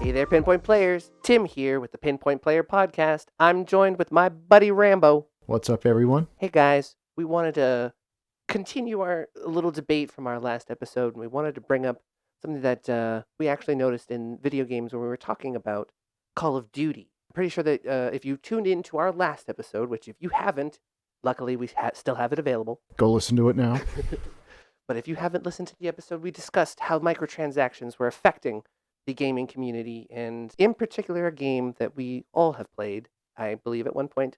Hey there, Pinpoint Players. Tim here with the Pinpoint Player Podcast. I'm joined with my buddy Rambo. What's up, everyone? Hey guys, we wanted to continue our little debate from our last episode, and we wanted to bring up something that we actually noticed in video games when we were talking about Call of Duty. I'm pretty sure that if you tuned in to our last episode, which if you haven't, luckily we still have it available. Go listen to it now. But if you haven't listened to the episode, we discussed how microtransactions were affecting the gaming community, and in particular, a game that we all have played, I believe, at one point,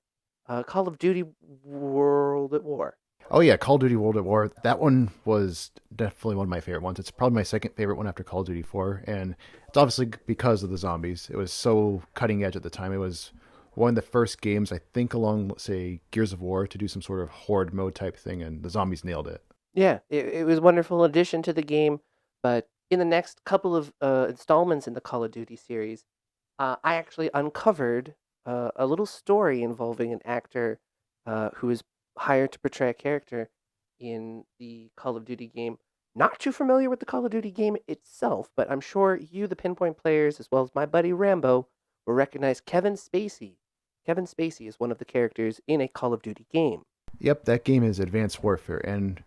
Call of Duty World at War. Oh yeah, Call of Duty World at War. That one was definitely one of my favorite ones. It's probably my second favorite one after Call of Duty 4, and it's obviously because of the zombies. It was so cutting edge at the time. It was one of the first games, I think, along, let's say, Gears of War, to do some sort of horde mode type thing, and the zombies nailed it. Yeah, it was a wonderful addition to the game, but in the next couple of installments in the Call of Duty series, I actually uncovered a little story involving an actor who is hired to portray a character in the Call of Duty game. Not too familiar with the Call of Duty game itself, but I'm sure you, the Pinpoint Players, as well as my buddy Rambo, will recognize Kevin Spacey. Kevin Spacey is one of the characters in a Call of Duty game. Yep, that game is Advanced Warfare, and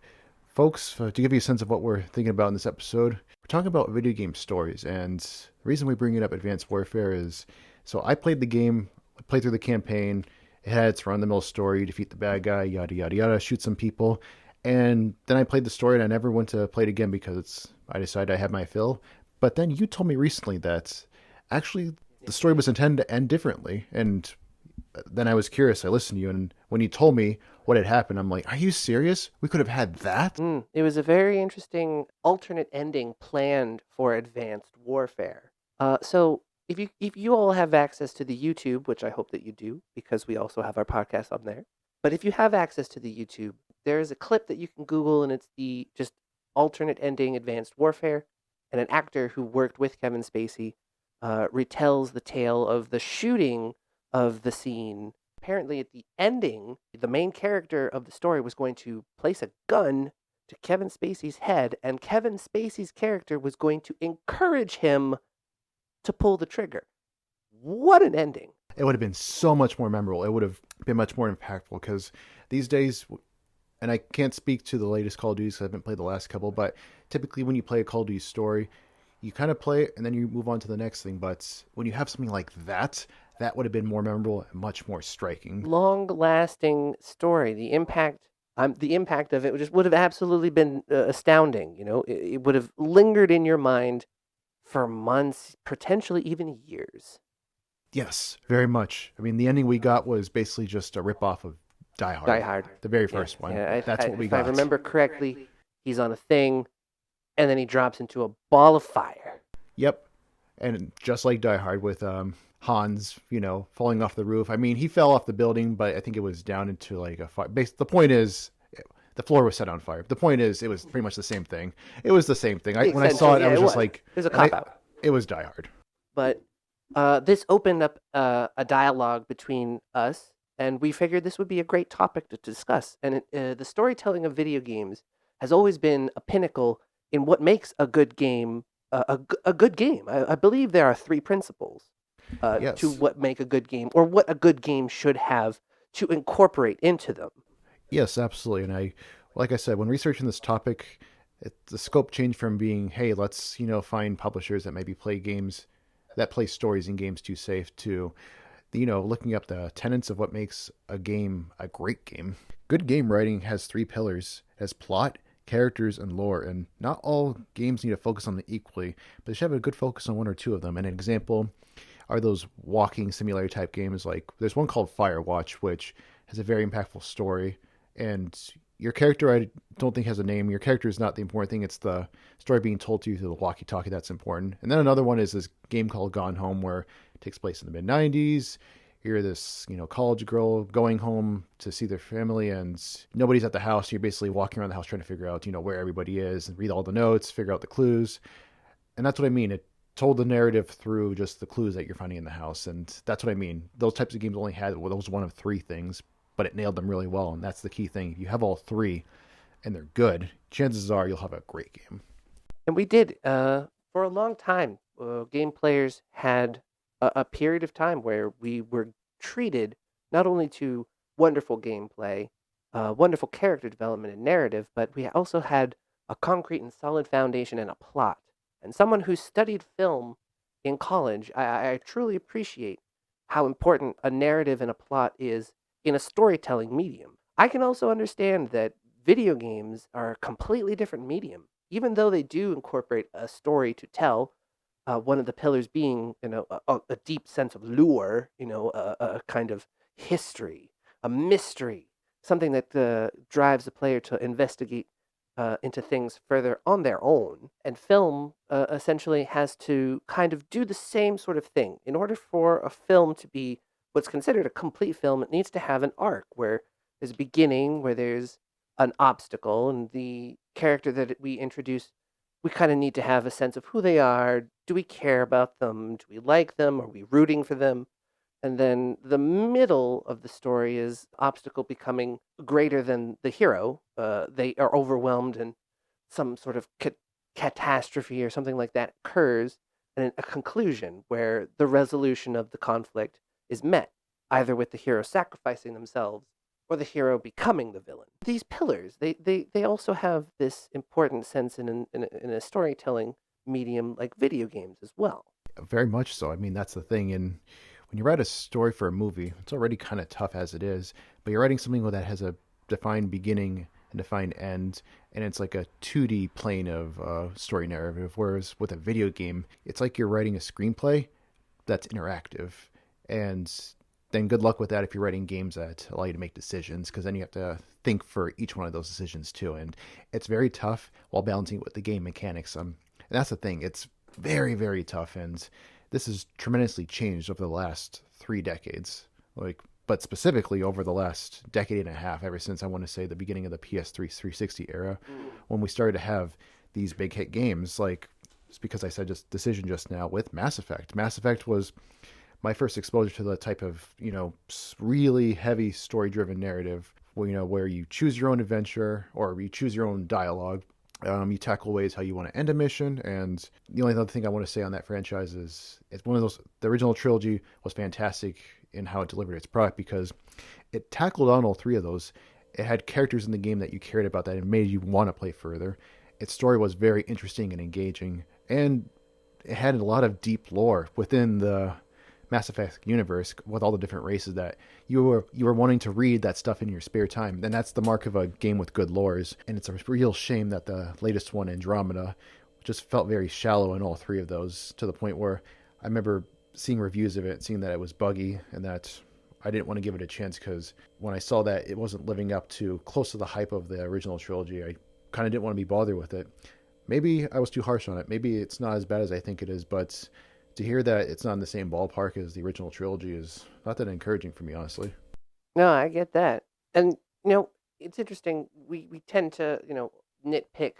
folks, to give you a sense of what we're thinking about in this episode, we're talking about video game stories, and the reason we bring it up Advanced Warfare is, so I played the game, played through the campaign, it had its run-of-the-mill story, defeat the bad guy, yada, yada, yada, shoot some people, and then I played the story and I never went to play it again because I decided I had my fill. But then you told me recently that actually the story was intended to end differently, and then I was curious. I listened to you, and when you told me what had happened, I'm like, are you serious? We could have had that? It was a very interesting alternate ending planned for Advanced Warfare. So if you all have access to the YouTube, which I hope that you do, because we also have our podcast on there. But if you have access to the YouTube, there is a clip that you can Google, and it's the just alternate ending Advanced Warfare, and an actor who worked with Kevin Spacey retells the tale of the shooting of the scene. Apparently, at the ending, the main character of the story was going to place a gun to Kevin Spacey's head, and Kevin Spacey's character was going to encourage him to pull the trigger. What an ending! It would have been so much more memorable. It would have been much more impactful because these days, and I can't speak to the latest Call of Duty because I haven't played the last couple, but typically when you play a Call of Duty story, you kind of play it and then you move on to the next thing. But when you have something like that, that would have been more memorable and much more striking. Long-lasting story. The impact of it just would have absolutely been astounding. You know, it would have lingered in your mind for months, potentially even years. Yes, very much. I mean, the ending we got was basically just a ripoff of Die Hard. Die Hard. The very first one. Yeah, That's what we if got. I remember correctly, he's on a thing, and then he drops into a ball of fire. Yep. And just like Die Hard with Hans, falling off the roof. I mean, he fell off the building, but I think it was down into like a fire. The point is, the floor was set on fire. The point is, it was pretty much the same thing. It was the same thing. When I saw it, I was just like... It was a cop-out. It was Die Hard. But this opened up a dialogue between us, and we figured this would be a great topic to discuss. And the storytelling of video games has always been a pinnacle in what makes a good game a good game. I believe there are three principles Yes. to what make a good game, or what a good game should have to incorporate into them. Yes, absolutely. And like I said, when researching this topic, the scope changed from being, hey, let's, find publishers that maybe play games, that play stories in games too safe, to, looking up the tenets of what makes a game a great game. Good game writing has three pillars: it has plot, characters, and lore. And not all games need to focus on them equally, but they should have a good focus on one or two of them. And an example are those walking simulator type games. Like there's one called Firewatch, which has a very impactful story, and your character, I don't think, has a name. Your character is not the important thing. It's the story being told to you through the walkie-talkie that's important. And then another one is this game called Gone Home, where it takes place in the mid-90s. You're this, college girl going home to see their family, and nobody's at the house. You're basically walking around the house trying to figure out, where everybody is, and read all the notes, figure out the clues. And that's what I mean. It told the narrative through just the clues that you're finding in the house. And that's what I mean. Those types of games only had those one of three things, but it nailed them really well. And that's the key thing. If you have all three and they're good, chances are you'll have a great game. And we did For a long time, game players had a period of time where we were treated not only to wonderful gameplay, wonderful character development and narrative, but we also had a concrete and solid foundation and a plot. And someone who studied film in college, I truly appreciate how important a narrative and a plot is in a storytelling medium. I can also understand that video games are a completely different medium, even though they do incorporate a story to tell. One of the pillars being, a deep sense of lure, a kind of history, a mystery, something that drives the player to investigate into things further on their own. And film essentially has to kind of do the same sort of thing. In order for a film to be what's considered a complete film, it needs to have an arc where there's a beginning, where there's an obstacle, and the character that we introduce, we kind of need to have a sense of who they are. Do we care about them? Do we like them? Are we rooting for them? And then the middle of the story is obstacle becoming greater than the hero. They are overwhelmed, and some sort of catastrophe or something like that occurs, and a conclusion where the resolution of the conflict is met, either with the hero sacrificing themselves or the hero becoming the villain. These pillars, they also have this important sense in a storytelling medium like video games as well. Very much so. I mean, that's the thing. And when you write a story for a movie, it's already kind of tough as it is. But you're writing something that has a defined beginning and defined end, and it's like a 2D plane of story narrative. Whereas with a video game, it's like you're writing a screenplay that's interactive. And then good luck with that if you're writing games that allow you to make decisions, because then you have to think for each one of those decisions too. And it's very tough while balancing it with the game mechanics. And that's the thing. It's very, very tough. And this has tremendously changed over the last 3 decades. But specifically over the last decade and a half, ever since I want to say the beginning of the PS3 360 era, when we started to have these big hit games, like it's because I said just decision just now with Mass Effect. Mass Effect was my first exposure to the type of, really heavy story driven narrative where you choose your own adventure or you choose your own dialogue. You tackle ways how you want to end a mission. And the only other thing I want to say on that franchise is it's one of those, the original trilogy was fantastic in how it delivered its product because it tackled on all three of those. It had characters in the game that you cared about that it made you want to play further. Its story was very interesting and engaging. And it had a lot of deep lore within the Mass Effect universe with all the different races that you were wanting to read that stuff in your spare time. And that's the mark of a game with good lores. And it's a real shame that the latest one, Andromeda, just felt very shallow in all three of those, to the point where I remember seeing reviews of it, seeing that it was buggy and that I didn't want to give it a chance because when I saw that it wasn't living up to close to the hype of the original trilogy, I kind of didn't want to be bothered with it. Maybe I was too harsh on it. Maybe it's not as bad as I think it is, but to hear that it's not in the same ballpark as the original trilogy is not that encouraging for me, honestly. No, I get that. And, it's interesting. We tend to, nitpick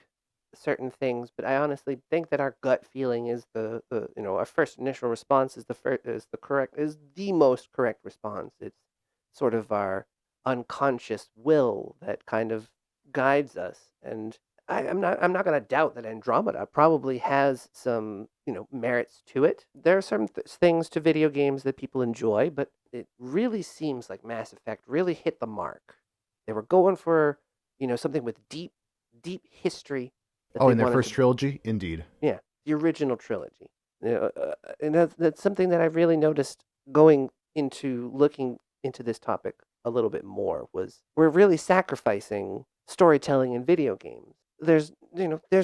certain things, but I honestly think that our gut feeling is our first initial response is is the most correct response. It's sort of our unconscious will that kind of guides us. And I'm not going to doubt that Andromeda probably has some merits to it. There are some things to video games that people enjoy, but it really seems like Mass Effect really hit the mark. They were going for something with deep history that Oh, they in their wanted first to. trilogy? Indeed. Yeah, the original trilogy. And that's something that I really noticed going into looking into this topic a little bit more was we're really sacrificing storytelling in video games. There's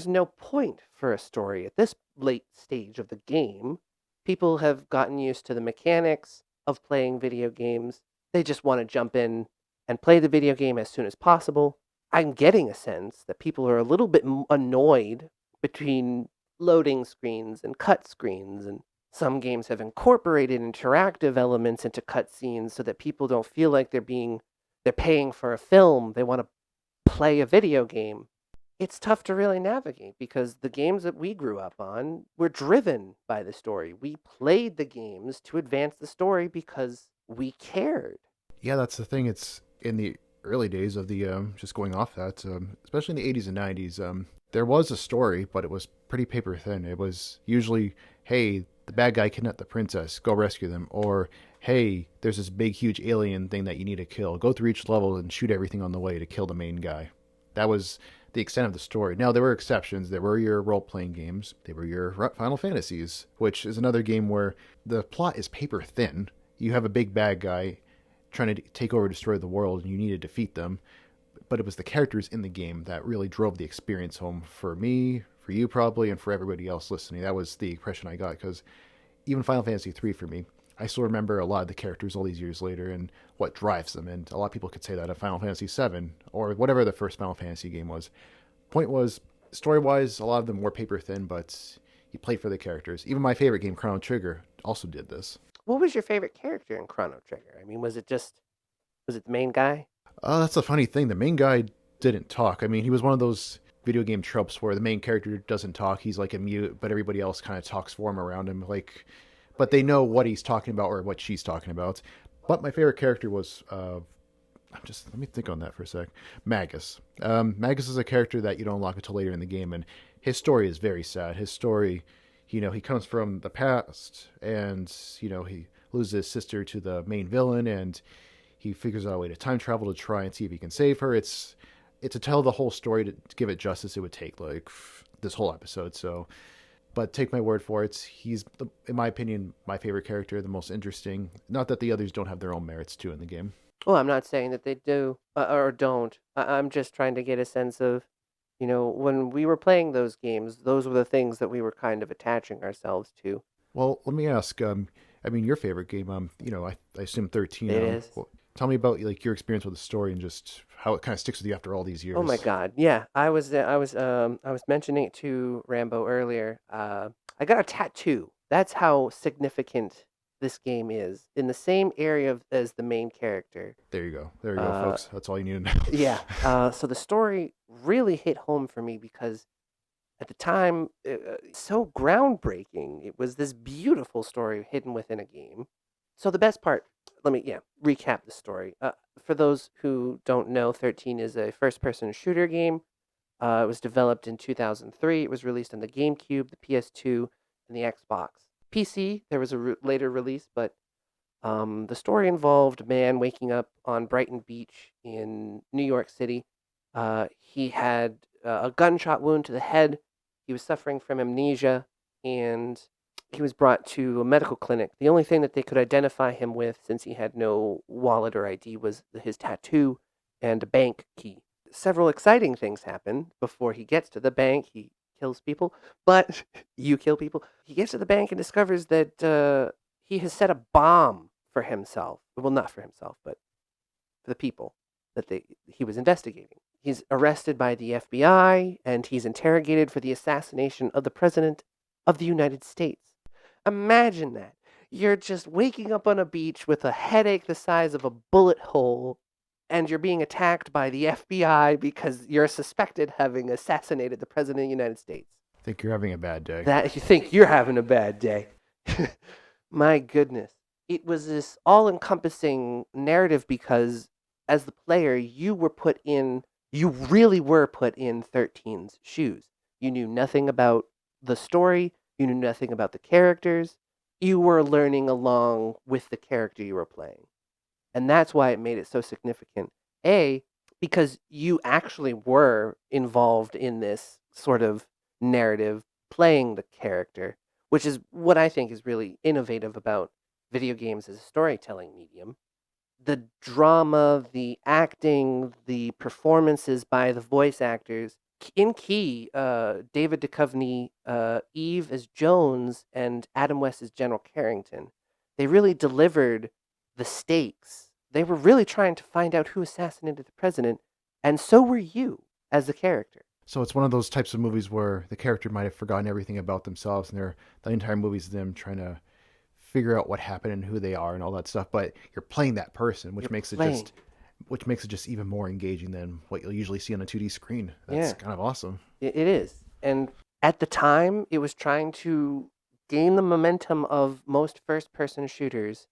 no point for a story at this late stage of the game. People have gotten used to the mechanics of playing video games. They just want to jump in and play the video game as soon as possible. I'm getting a sense that people are a little bit annoyed between loading screens and cut screens, and some games have incorporated interactive elements into cutscenes so that people don't feel like they're paying for a film. They want to play a video game. It's tough to really navigate because the games that we grew up on were driven by the story. We played the games to advance the story because we cared. Yeah, that's the thing. It's in the early days of the just going off that, especially in the 80s and 90s, there was a story, but it was pretty paper thin. It was usually, hey, the bad guy kidnapped the princess, go rescue them, or hey, there's this big, huge alien thing that you need to kill. Go through each level and shoot everything on the way to kill the main guy. That was the extent of the story. Now, there were exceptions. There were your role playing games, they were your Final Fantasies, which is another game where the plot is paper thin. You have a big bad guy trying to take over, destroy the world, and you need to defeat them. But it was the characters in the game that really drove the experience home for me, for you probably, and for everybody else listening. That was the impression I got, because even Final Fantasy III for me, I still remember a lot of the characters all these years later and what drives them. And a lot of people could say that of Final Fantasy VII or whatever the first Final Fantasy game was. Point was, story wise, a lot of them were paper thin, but you played for the characters. Even my favorite game, Chrono Trigger, also did this. What was your favorite character in Chrono Trigger? I mean, was it the main guy? That's a funny thing. The main guy didn't talk. I mean, he was one of those video game tropes where the main character doesn't talk. He's like a mute, but everybody else kind of talks for him around him. Like, but they know what he's talking about or what she's talking about. But my favorite character was, let me think on that for a sec. Magus. Magus is a character that you don't unlock until later in the game, and his story is very sad. His story, he comes from the past, and he loses his sister to the main villain, and he figures out a way to time travel to try and see if he can save her. It's to tell the whole story, to give it justice, it would take like this whole episode. So, but take my word for it, he's, in my opinion, my favorite character, the most interesting. Not that the others don't have their own merits too in the game. Well, I'm not saying that they do or don't. I'm just trying to get a sense of, when we were playing those games, those were the things that we were kind of attaching ourselves to. Well, let me ask. I mean, your favorite game. I assume 13. It is. Well, tell me about like your experience with the story and just how it kind of sticks with you after all these years. Oh my God, yeah. I was mentioning it to Rambo earlier. I got a tattoo. That's how significant this game is in the same area as the main character. There you go. There you go, folks. That's all you need to know. Yeah. So the story really hit home for me because at the time, so groundbreaking. It was this beautiful story hidden within a game. So the best part, let me recap the story. For those who don't know, 13 is a first-person shooter game. It was developed in 2003. It was released on the GameCube, the PS2, and the Xbox. PC, there was a later release, but the story involved a man waking up on Brighton Beach in New York City. He had a gunshot wound to the head. He was suffering from amnesia, and he was brought to a medical clinic. The only thing that they could identify him with, since he had no wallet or ID, was his tattoo and a bank key. Several exciting things happen before he gets to the bank. He kills people, but you kill people. He gets to the bank and discovers that he has set a bomb for himself. Well, not for himself, but for the people that he was investigating. He's arrested by the FBI, and he's interrogated for the assassination of the President of the United States. Imagine that. You're just waking up on a beach with a headache the size of a bullet hole, and you're being attacked by the FBI because you're suspected having assassinated the President of the United States. I think you're having a bad day. That you think you're having a bad day. My goodness. It was this all-encompassing narrative because as the player, you really were put in 13's shoes. You knew nothing about the story. You knew nothing about the characters. You were learning along with the character you were playing. And that's why it made it so significant. A, because you actually were involved in this sort of narrative, playing the character, which is what I think is really innovative about video games as a storytelling medium. The drama, the acting, the performances by the voice actors. In key, David Duchovny, Eve as Jones, and Adam West as General Carrington. They really delivered the stakes. They were really trying to find out who assassinated the president, and so were you as the character. So it's one of those types of movies where the character might have forgotten everything about themselves, and the entire movie's them trying to figure out what happened and who they are and all that stuff. But you're playing that person, which makes it just even more engaging than what you'll usually see on a 2D screen. That's kind of awesome. It is. And at the time, it was trying to gain the momentum of most first-person shooters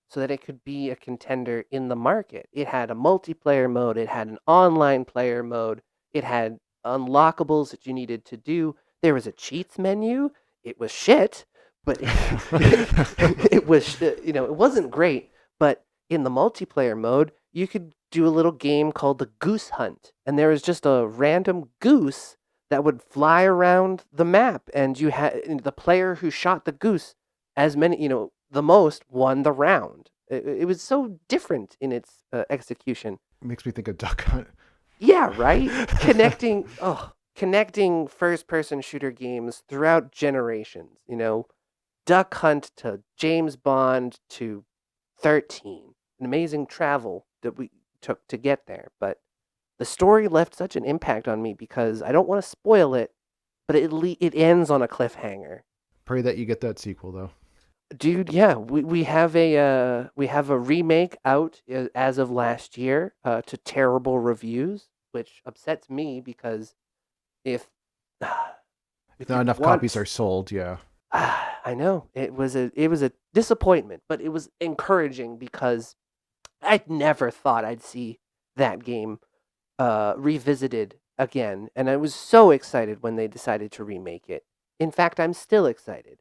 so that it could be a contender in the market. It had a multiplayer mode, it had an online player mode, it had unlockables that you needed to do. There was a cheats menu. It was shit, but it was, it wasn't great. But in the multiplayer mode, you could do a little game called the Goose Hunt, and there was just a random goose that would fly around the map, and you had the player who shot the goose as many, the most won the round. It was so different in its execution. Makes me think of Duck Hunt. Yeah, right. Connecting first-person shooter games throughout generations. Duck Hunt to James Bond to 13. An amazing travel that we took to get there, but the story left such an impact on me because I don't want to spoil it, but it ends on a cliffhanger. Pray that you get that sequel though. Dude, yeah, we have a remake out as of last year to terrible reviews, which upsets me because if If if not you enough want, copies are sold, yeah. I know it was a disappointment, but it was encouraging because I'd never thought I'd see that game revisited again, and I was so excited when they decided to remake it. In fact, I'm still excited.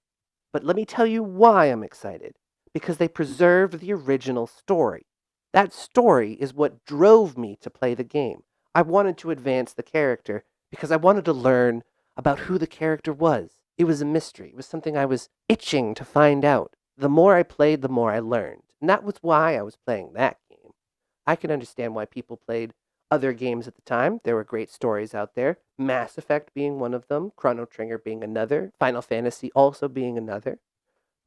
But let me tell you why I'm excited. Because they preserved the original story. That story is what drove me to play the game. I wanted to advance the character because I wanted to learn about who the character was. It was a mystery. It was something I was itching to find out. The more I played, the more I learned. And that was why I was playing that game. I can understand why people played other games at the time. There were great stories out there. Mass Effect being one of them, Chrono Trigger being another, Final Fantasy also being another.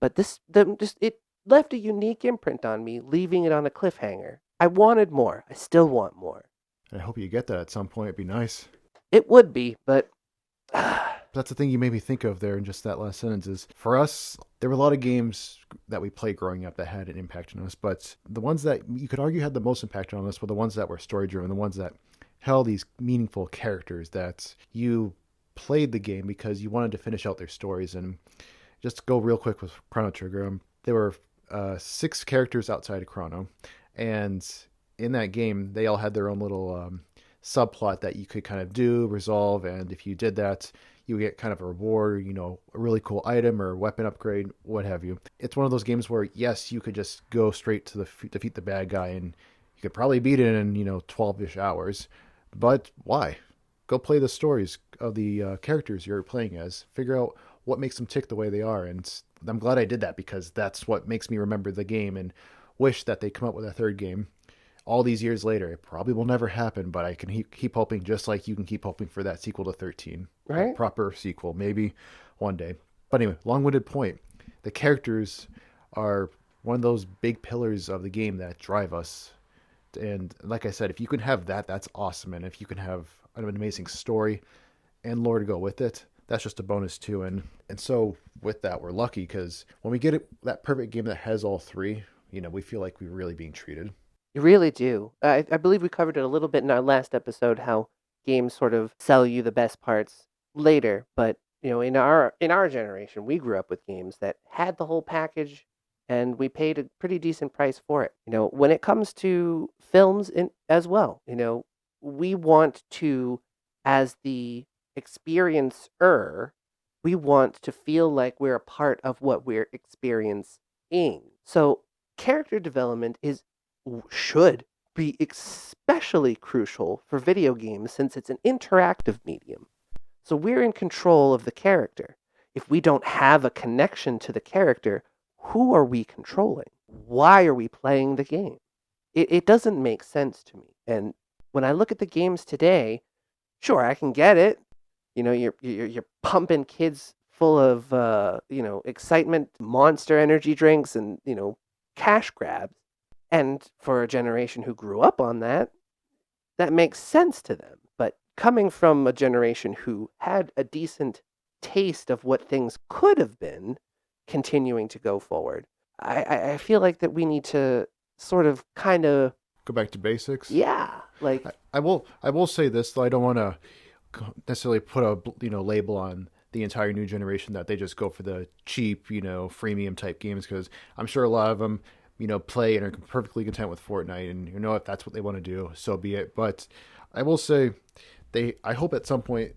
But it left a unique imprint on me, leaving it on a cliffhanger. I wanted more. I still want more. I hope you get that at some point. It'd be nice. It would be, but That's the thing you made me think of there in just that last sentence is for us, there were a lot of games that we played growing up that had an impact on us, but the ones that you could argue had the most impact on us were the ones that were story driven, the ones that held these meaningful characters that you played the game because you wanted to finish out their stories. And just to go real quick with Chrono Trigger, there were 6 characters outside of Chrono, and in that game, they all had their own little subplot that you could kind of do, resolve, and if you did that, you would get kind of a reward, a really cool item or weapon upgrade, what have you. It's one of those games where, yes, you could just go straight to defeat the bad guy, and you could probably beat it in, 12-ish hours. But why? Go play the stories of the characters you're playing as. Figure out what makes them tick the way they are. And I'm glad I did that because that's what makes me remember the game and wish that they come up with a third game all these years later. It probably will never happen, but I can keep hoping just like you can keep hoping for that sequel to 13. right? A proper sequel, maybe one day. But anyway, long-winded point. The characters are one of those big pillars of the game that drive us. And like I said, if you can have that, that's awesome. And if you can have an amazing story and lore to go with it, that's just a bonus too. And so with that, we're lucky because when we get that perfect game that has all three, we feel like we're really being treated. You really do. I believe we covered it a little bit in our last episode how games sort of sell you the best parts later, but in our generation, we grew up with games that had the whole package and we paid a pretty decent price for it. When it comes to films as well, we want to as the experiencer, we want to feel like we're a part of what we're experiencing. So character development should be especially crucial for video games since it's an interactive medium. So we're in control of the character. If we don't have a connection to the character, who are we controlling? Why are we playing the game? It doesn't make sense to me. And when I look at the games today, sure, I can get it. You're pumping kids full of excitement, monster energy drinks, and cash grabs. And for a generation who grew up on that, that makes sense to them. But coming from a generation who had a decent taste of what things could have been, continuing to go forward, I feel like that we need to sort of kind of, Go back to basics. yeah, like, I will say this though. I don't want to necessarily put a label on the entire new generation that they just go for the cheap freemium type games because I'm sure a lot of them play and are perfectly content with Fortnite, and if that's what they want to do, so be it. But I will say, I hope at some point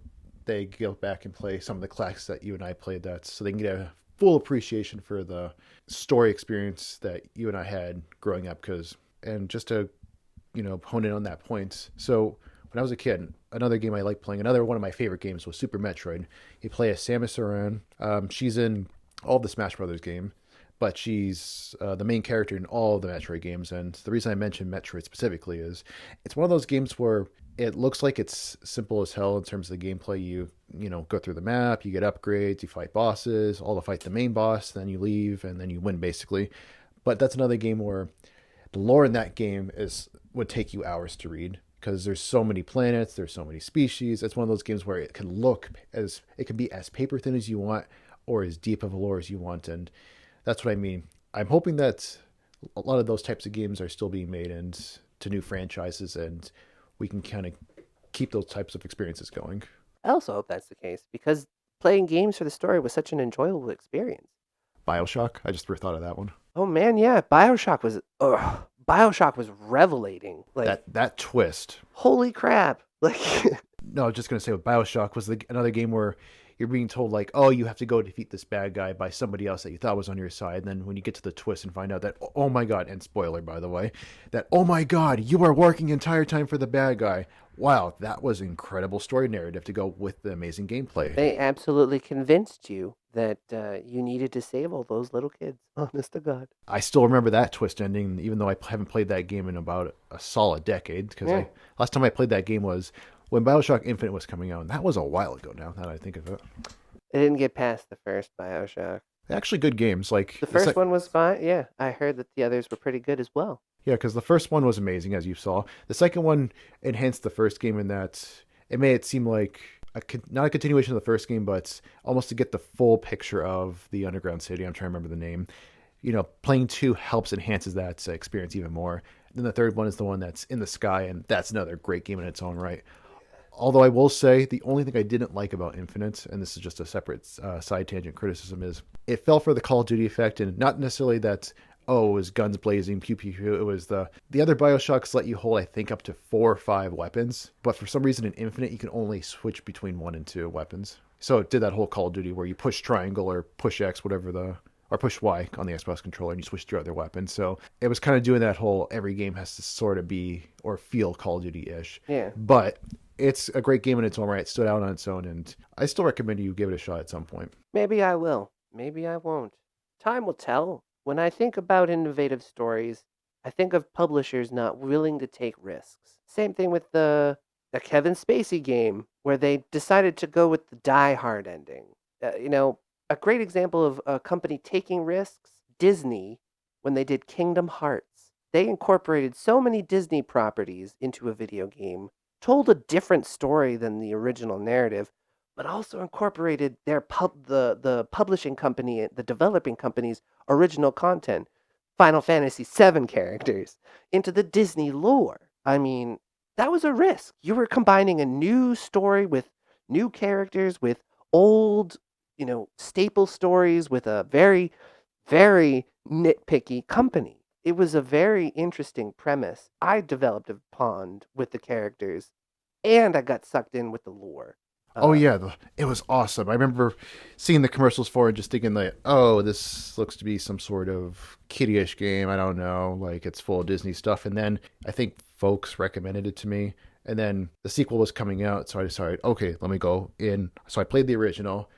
they go back and play some of the classics that you and I played, that so they can get a full appreciation for the story experience that you and I had growing up. Because, and just to hone in on that point. So when I was a kid, another game I liked playing, another one of my favorite games was Super Metroid. You play as Samus Aran. She's in all the Smash Brothers game, but she's the main character in all of the Metroid games. And the reason I mentioned Metroid specifically is it's one of those games where it looks like it's simple as hell in terms of the gameplay. You go through the map, you get upgrades, you fight bosses, all to fight the main boss, then you leave, and then you win basically. But that's another game where the lore in that game would take you hours to read, because there's so many planets, there's so many species. It's one of those games where it can be as paper thin as you want, or as deep of a lore as you want. And that's what I mean. I'm hoping that a lot of those types of games are still being made into new franchises, and we can kind of keep those types of experiences going. I also hope that's the case because playing games for the story was such an enjoyable experience. Bioshock, I just thought of that one. Oh man, yeah, Bioshock was revelating. Like That twist. holy crap! Like No, I was just gonna say, with Bioshock was another game where you're being told like, oh, you have to go defeat this bad guy by somebody else that you thought was on your side. And then when you get to the twist and find out that, oh my god, and spoiler by the way, that, oh my god, you are working the entire time for the bad guy. Wow, that was incredible story narrative to go with the amazing gameplay. they absolutely convinced you that you needed to save all those little kids. Honest to God. I still remember that twist ending, even though I haven't played that game in about a solid decade. Because Yeah. last time I played that game was when Bioshock Infinite was coming out, and that was a while ago now. That I think of it. I didn't get past the first Bioshock. Actually, good games. Like The first one was fine. Yeah, I heard that the others were pretty good as well. yeah, because the first one was amazing, as you saw. The second one enhanced the first game in that it made it seem like not a continuation of the first game, but almost to get the full picture of the underground city. I'm trying to remember the name. Playing two enhances that experience even more. Then the third one is the one that's in the sky, and that's another great game in its own right. Although I will say the only thing I didn't like about Infinite, and this is just a separate side tangent criticism, is it fell for the Call of Duty effect, and not necessarily that, oh, it was guns blazing, pew pew pew. It was the other Bioshocks let you hold, I think, up to 4 or 5 weapons, but for some reason in Infinite you can only switch between 1 and 2 weapons. So it did that whole Call of Duty where you push triangle or push X, or push Y on the Xbox controller, and you switch to other weapons. So it was kind of doing that whole every game has to sort of be or feel Call of Duty-ish. Yeah. But it's a great game in its own right. It stood out on its own, and I still recommend you give it a shot at some point. Maybe I will. Maybe I won't. Time will tell. When I think about innovative stories, I think of publishers not willing to take risks. Same thing with the Kevin Spacey game, where they decided to go with the Die Hard ending. A great example of a company taking risks, Disney, when they did Kingdom Hearts. They incorporated so many Disney properties into a video game, told a different story than the original narrative, but also incorporated the publishing company, the developing company's original content, Final Fantasy VII characters, into the Disney lore. I mean, that was a risk. You were combining a new story with new characters, with old, staple stories, with a very, very nitpicky company. It was a very interesting premise. I developed a bond with the characters, and I got sucked in with the lore. Oh yeah, it was awesome. I remember seeing the commercials for it, just thinking like, oh, this looks to be some sort of kiddie-ish game. I don't know, like it's full of Disney stuff. And then I think folks recommended it to me, and then the sequel was coming out, so I decided, okay, let me go in. So I played the original,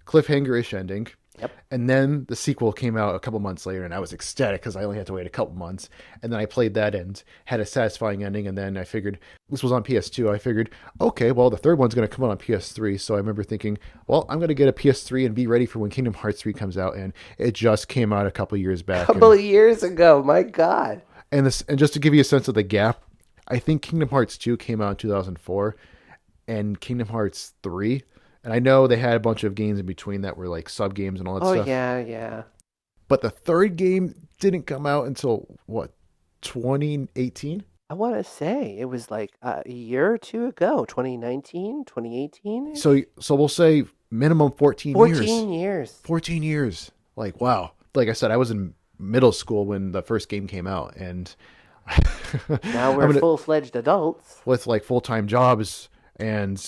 cliffhanger-ish ending. Yep. And then the sequel came out a couple months later, and I was ecstatic because I only had to wait a couple months. And then I played that and had a satisfying ending. And then I figured, this was on PS2. I figured, okay, well, the third one's going to come out on PS3. So I remember thinking, well, I'm going to get a PS3 and be ready for when Kingdom Hearts 3 comes out. And it just came out a couple years back. Couple of years ago, my God. And just to give you a sense of the gap, I think Kingdom Hearts 2 came out in 2004, and Kingdom Hearts 3. And I know they had a bunch of games in between that were like sub games and all that stuff. Oh, yeah. But the third game didn't come out until, what, 2018? I want to say it was like a year or two ago, 2019, 2018. So we'll say minimum 14 years. 14 years. 14 years. Like, wow. Like I said, I was in middle school when the first game came out, and Now I'm we're gonna full-fledged adults. with like full time jobs, and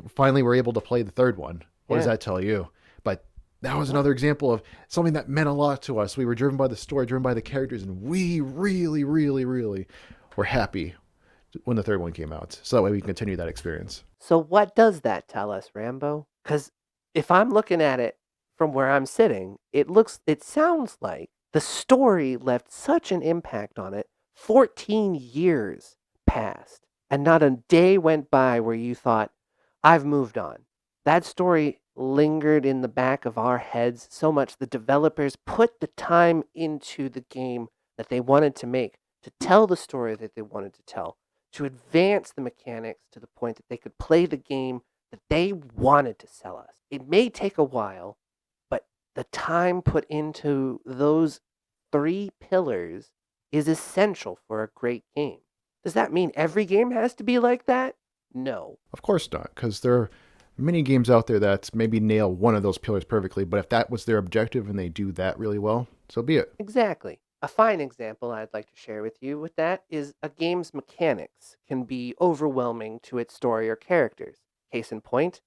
finally we're able to play the third one. What does Yeah. that tell you? But that was Well, another example of something that meant a lot to us. We were driven by the story, driven by the characters, and we really, really, really were happy when the third one came out. So that way we can continue that experience. so what does that tell us, Rambo? Because if I'm looking at it from where I'm sitting, it sounds like the story left such an impact on it. 14 years passed, and not a day went by where you thought, I've moved on. That story lingered in the back of our heads so much the developers put the time into the game that they wanted to make to tell the story that they wanted to tell, to advance the mechanics to the point that they could play the game that they wanted to sell us. It may take a while, but the time put into those three pillars is essential for a great game. Does that mean every game has to be like that? No. Of course not, because there are many games out there that maybe nail one of those pillars perfectly, but if that was their objective and they do that really well, so be it. Exactly. A fine example I'd like to share with you with that is a game's mechanics can be overwhelming to its story or characters. Case in point,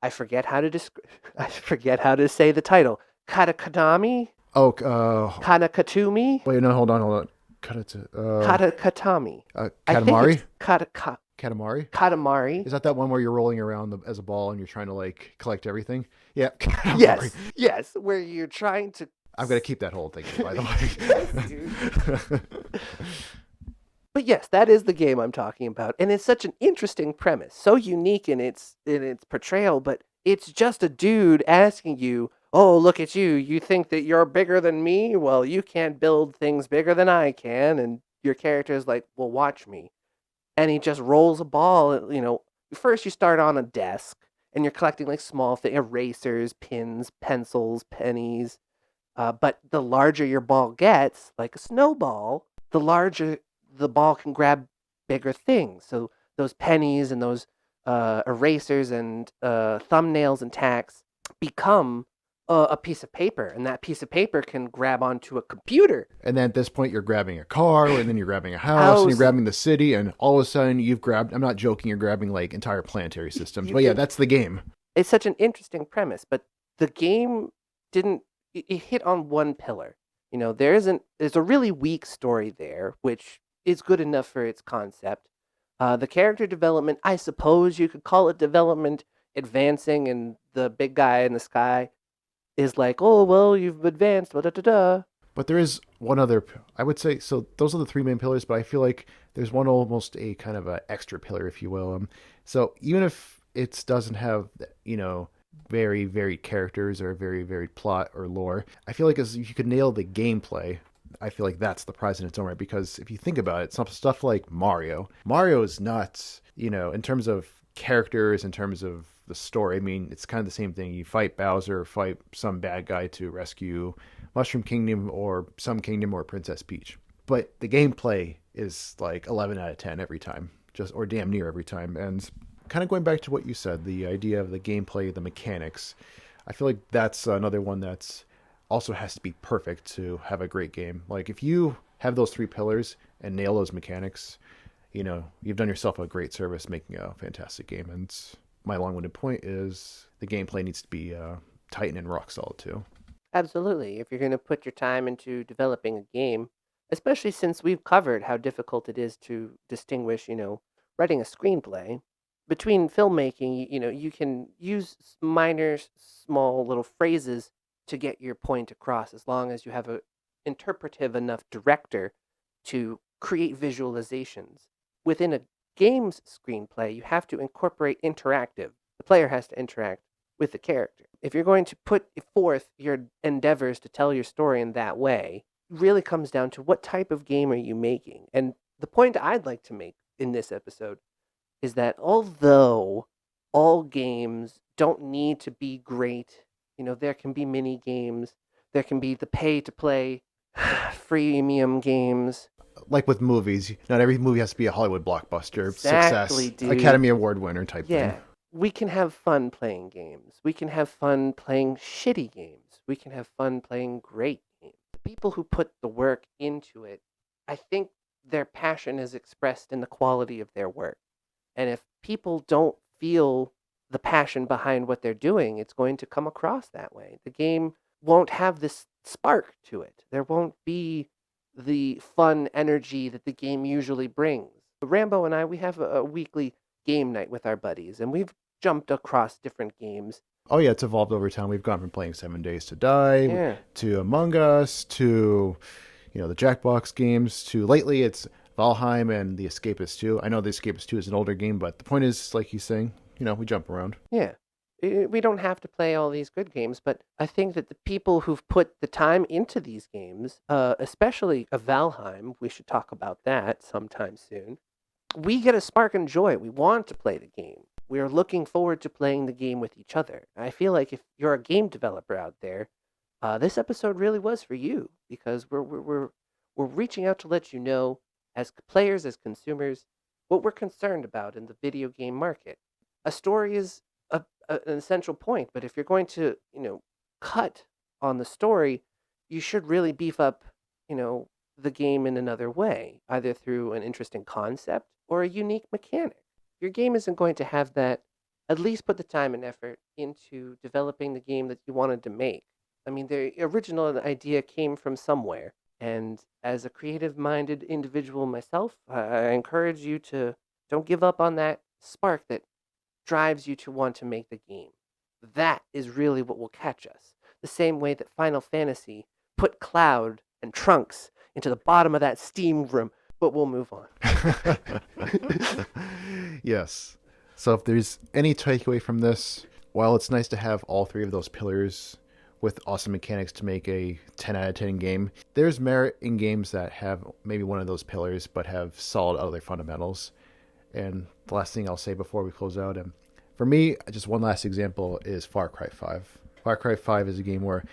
I forget how to say the title. Katakatami? Oh, Kanakatumi? wait, no, hold on. Cut it to, Katakatami. I think Katamari? it's Katamari? Katamari. Is that one where you're rolling around as a ball and you're trying to like collect everything? Yeah, Katamari. Yes, yes, where you're trying to. I'm gonna keep that whole thing, by the Yes, dude. way. But yes, that is the game I'm talking about, and it's such an interesting premise, so unique in its portrayal. But it's just a dude asking you, "Oh, look at you! You think that you're bigger than me? Well, you can't build things bigger than I can." And your character is like, "Well, watch me." And he just rolls a ball. First you start on a desk, and you're collecting like small things, erasers, pins, pencils, pennies. But the larger your ball gets, like a snowball, the larger the ball can grab bigger things. So those pennies and those erasers and thumbnails and tacks become a piece of paper, and that piece of paper can grab onto a computer. And then at this point, you're grabbing a car, and then you're grabbing a house, and you're House. grabbing the city, and all of a sudden you've grabbed. I'm not joking. You're grabbing like entire planetary systems. You But yeah, can. that's the game. It's such an interesting premise, but the game didn't. It hit on one pillar. There's a really weak story there, which is good enough for its concept. The character development, I suppose you could call it development, advancing, and the big guy in the sky is like, oh well, you've advanced, da da da. But there is one other. I would say so. Those are the three main pillars. But I feel like there's one almost a kind of a extra pillar, if you will. So even if it doesn't have, very varied characters or very varied plot or lore, I feel like as if you could nail the gameplay, I feel like that's the prize in its own right. Because if you think about it, some stuff like Mario is not, in terms of characters, in terms of the story. I mean, it's kind of the same thing. You fight Bowser, fight some bad guy to rescue Mushroom Kingdom or some kingdom or Princess Peach. But the gameplay is like 11 out of 10 every time, just or damn near every time. And kind of going back to what you said, the idea of the gameplay, the mechanics, I feel like that's another one that's also has to be perfect to have a great game. Like if you have those three pillars and nail those mechanics, you've done yourself a great service making a fantastic game. And my long-winded point is the gameplay needs to be tight and rock solid too. Absolutely. If you're going to put your time into developing a game, especially since we've covered how difficult it is to distinguish, writing a screenplay between filmmaking, you can use minor, small little phrases to get your point across as long as you have a interpretive enough director to create visualizations. Within a game's screenplay, you have to incorporate interactive. The player has to interact with the character. If you're going to put forth your endeavors to tell your story in that way, it really comes down to what type of game are you making. And the point I'd like to make in this episode is that although all games don't need to be great, there can be mini games, there can be the pay to play freemium games. Like with movies, not every movie has to be a Hollywood blockbuster, Exactly, success, dude. Academy Award winner type thing. Yeah, we can have fun playing games. We can have fun playing shitty games. We can have fun playing great games. people who put the work into it, I think their passion is expressed in the quality of their work. And if people don't feel the passion behind what they're doing, it's going to come across that way. The game won't have this spark to it. There won't be the fun energy that the game usually brings. Rambo and I, we have a weekly game night with our buddies, and we've jumped across different games. Oh yeah, it's evolved over time. We've gone from playing 7 Days to Die Yeah. to Among Us to the Jackbox games to lately it's Valheim and The Escapist 2. I know The Escapist 2 is an older game, but the point is, like he's saying, we jump around. Yeah. We don't have to play all these good games, but I think that the people who've put the time into these games, especially Valheim, we should talk about that sometime soon. We get a spark and joy. We want to play the game. We are looking forward to playing the game with each other. I feel like if you're a game developer out there, this episode really was for you because we're reaching out to let you know, as players, as consumers, what we're concerned about in the video game market. A story is an essential point, but if you're going to, cut on the story, you should really beef up, the game in another way, either through an interesting concept or a unique mechanic. Your game isn't going to have that. At least put the time and effort into developing the game that you wanted to make. I mean, the original idea came from somewhere. And as a creative minded individual myself, I encourage you to don't give up on that spark that drives you to want to make the game. That is really what will catch us. The same way that Final Fantasy put Cloud and Trunks into the bottom of that steam room, but we'll move on. Yes. So if there's any takeaway from this, while it's nice to have all three of those pillars with awesome mechanics to make a 10 out of 10 game, there's merit in games that have maybe one of those pillars but have solid other fundamentals. And the last thing I'll say before we close out, and for me, just one last example is Far Cry 5. Far Cry 5 is a game where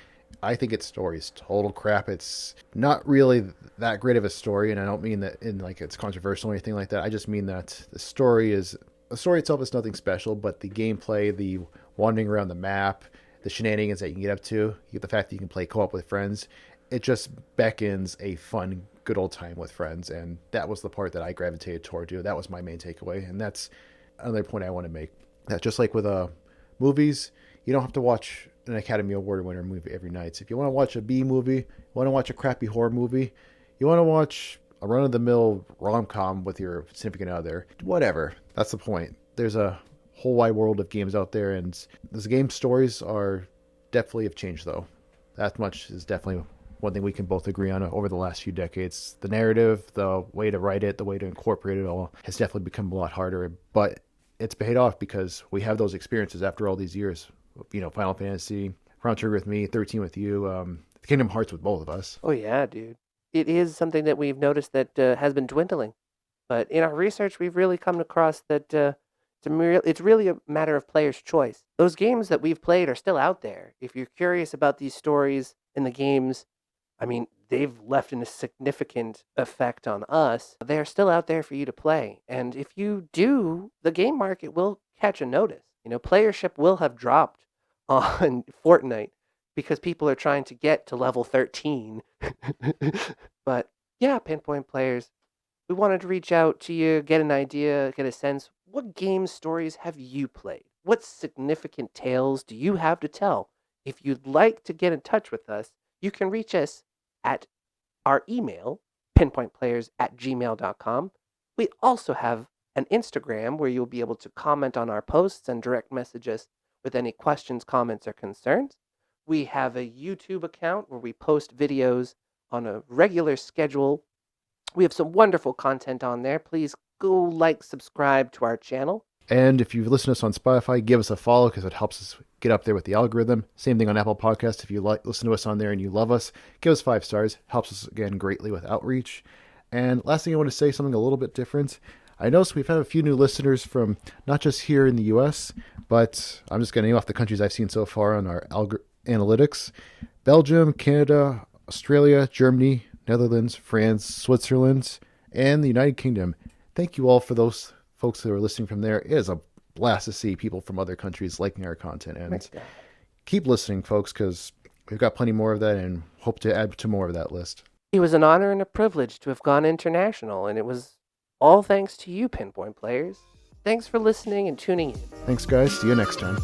I think its story is total crap. It's not really that great of a story, and I don't mean that in like it's controversial or anything like that. I just mean that the story itself is nothing special, but the gameplay, the wandering around the map, the shenanigans that you can get up to, you get the fact that you can play co-op with friends, it just beckons a fun, good old time with friends, and that was the part that I gravitated toward. That was my main takeaway, and that's another point I want to make. That just like with movies, you don't have to watch an Academy Award winner movie every night. So if you want to watch a B movie, you want to watch a crappy horror movie, you want to watch a run-of-the-mill rom-com with your significant other, whatever. That's the point. There's a whole wide world of games out there, and the game stories are definitely have changed, though. That much is definitely one thing we can both agree on over the last few decades. The narrative, the way to write it, the way to incorporate it all has definitely become a lot harder, but it's paid off because we have those experiences after all these years. Final Fantasy, Chrono Trigger with me, 13 with you, Kingdom Hearts with both of us. Oh, yeah, dude. It is something that we've noticed that has been dwindling. But in our research, we've really come across that it's really a matter of player's choice. Those games that we've played are still out there. If you're curious about these stories in the games, I mean, they've left a significant effect on us. They are still out there for you to play. And if you do, the game market will catch a notice. Playership will have dropped on Fortnite because people are trying to get to level 13. But yeah, Pinpoint Players, we wanted to reach out to you, get an idea, get a sense. What game stories have you played? What significant tales do you have to tell? If you'd like to get in touch with us, you can reach us at our email, pinpointplayers@gmail.com. We also have an Instagram where you'll be able to comment on our posts and direct message us with any questions, comments, or concerns. We have a YouTube account where we post videos on a regular schedule. We have some wonderful content on there. Please go subscribe to our channel. And if you've listened to us on Spotify, give us a follow because it helps us get up there with the algorithm. Same thing on Apple Podcasts. If you listen to us on there and you love us, give us 5 stars. Helps us, again, greatly with outreach. And last thing I want to say, something a little bit different. I noticed we've had a few new listeners from not just here in the U.S., but I'm just going to name off the countries I've seen so far on our analytics. Belgium, Canada, Australia, Germany, Netherlands, France, Switzerland, and the United Kingdom. Thank you all for those folks that are listening from there. It is a blast to see people from other countries liking our content. And keep listening, folks, because we've got plenty more of that and hope to add to more of that list. It was an honor and a privilege to have gone international, and it was all thanks to you, Pinpoint Players. Thanks for listening and tuning in. Thanks, guys. See you next time.